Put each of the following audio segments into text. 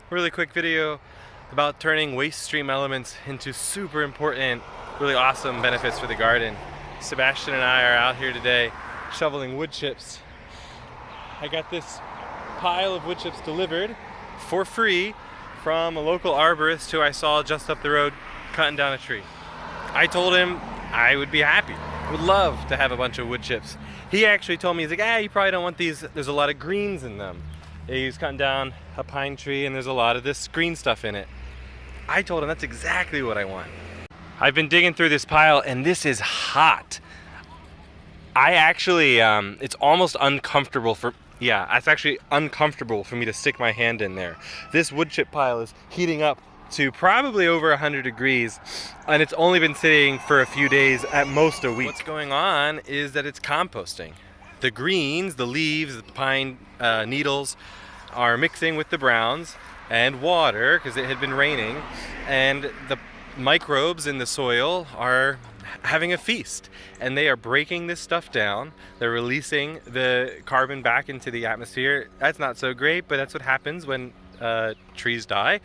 Really quick video about turning waste stream elements into super important, really awesome benefits for the garden. Sebastian and I are out here today shoveling wood chips. I got this pile of wood chips delivered for free from a local arborist who I saw just up the road cutting down a tree. I told him I would be happy, would love to have a bunch of wood chips. He actually told me, he's like, you probably don't want these, there's a lot of greens in them. He's cutting down a pine tree and there's a lot of this green stuff in it. I told him that's exactly what I want. I've been digging through this pile and this is hot. I actually, it's almost uncomfortable it's actually uncomfortable for me to stick my hand in there. This wood chip pile is heating up to probably over 100 degrees and it's only been sitting for a few days, at most a week. What's going on is that it's composting. The greens, the leaves, the pine needles are mixing with the browns and water because it had been raining, and the microbes in the soil are having a feast and they are breaking this stuff down. They're releasing the carbon back into the atmosphere. That's not so great, but that's what happens when trees die.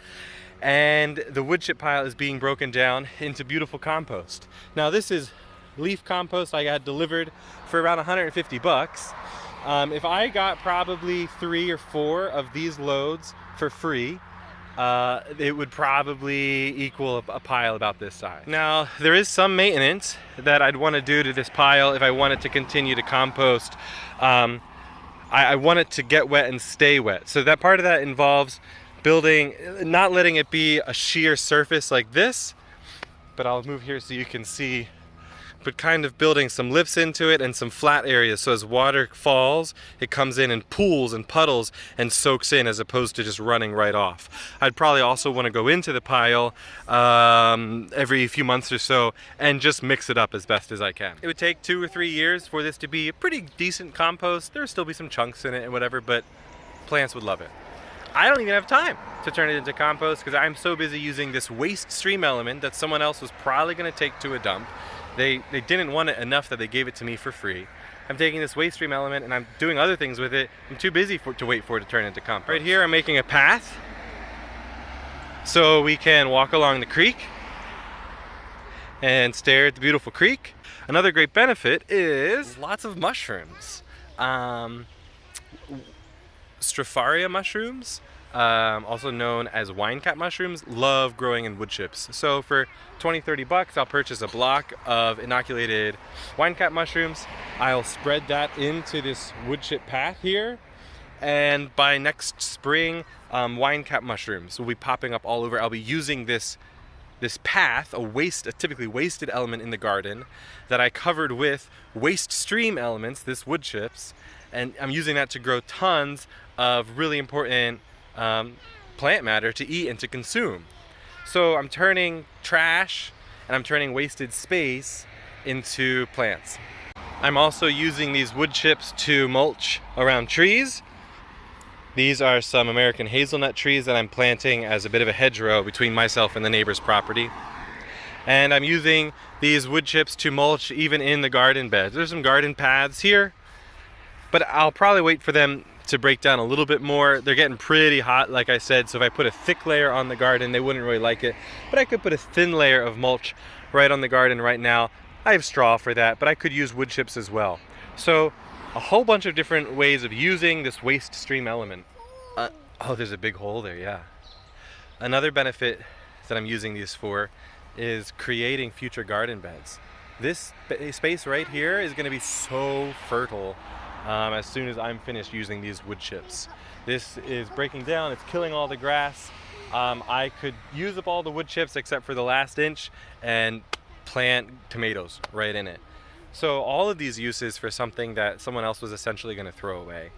And the wood chip pile is being broken down into beautiful compost. Now this is leaf compost I got delivered for around 150 bucks. If I got probably 3 or 4 of these loads for free, it would probably equal a pile about this size. Now, there is some maintenance that I'd want to do to this pile if I wanted to continue to compost. I want it to get wet and stay wet. So that part of that involves building, not letting it be a sheer surface like this, but I'll move here so you can see, but kind of building some lifts into it and some flat areas, so as water falls it comes in and pools and puddles and soaks in, as opposed to just running right off. I'd probably also want to go into the pile every few months or so and just mix it up as best as I can. It would take 2 or 3 years for this to be a pretty decent compost. There'll still be some chunks in it and whatever, but plants would love it. I don't even have time to turn it into compost because I'm so busy using this waste stream element that someone else was probably going to take to a dump. They didn't want it enough that they gave it to me for free. I'm taking this waste stream element and I'm doing other things with it. I'm too busy to wait for it to turn into compost. Right here I'm making a path so we can walk along the creek and stare at the beautiful creek. Another great benefit is lots of mushrooms. Stropharia mushrooms, also known as wine cap mushrooms, love growing in wood chips. So for 20-30 bucks, I'll purchase a block of inoculated wine cap mushrooms. I'll spread that into this wood chip path here, and by next spring, wine cap mushrooms will be popping up all over. I'll be using this path, a typically wasted element in the garden, that I covered with waste stream elements, this wood chips, and I'm using that to grow tons of really important plant matter to eat and to consume. So I'm turning trash and I'm turning wasted space into plants. I'm also using these wood chips to mulch around trees. These are some American hazelnut trees that I'm planting as a bit of a hedgerow between myself and the neighbor's property. And I'm using these wood chips to mulch even in the garden beds. There's some garden paths here, but I'll probably wait for them to break down a little bit more. They're getting pretty hot, like I said, so if I put a thick layer on the garden, they wouldn't really like it. But I could put a thin layer of mulch right on the garden right now. I have straw for that, but I could use wood chips as well. So a whole bunch of different ways of using this waste stream element. Oh, there's a big hole there, yeah. Another benefit that I'm using these for is creating future garden beds. This space right here is going to be so fertile as soon as I'm finished using these wood chips. This is breaking down, it's killing all the grass. I could use up all the wood chips except for the last inch and plant tomatoes right in it. So all of these uses for something that someone else was essentially going to throw away.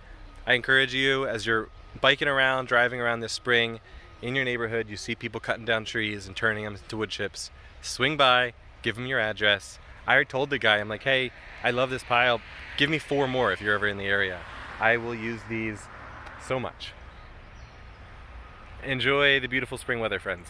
I encourage you, as you're biking around, driving around this spring, in your neighborhood, you see people cutting down trees and turning them into wood chips, swing by, give them your address. I already told the guy, I'm like, hey, I love this pile. Give me 4 more if you're ever in the area. I will use these so much. Enjoy the beautiful spring weather, friends.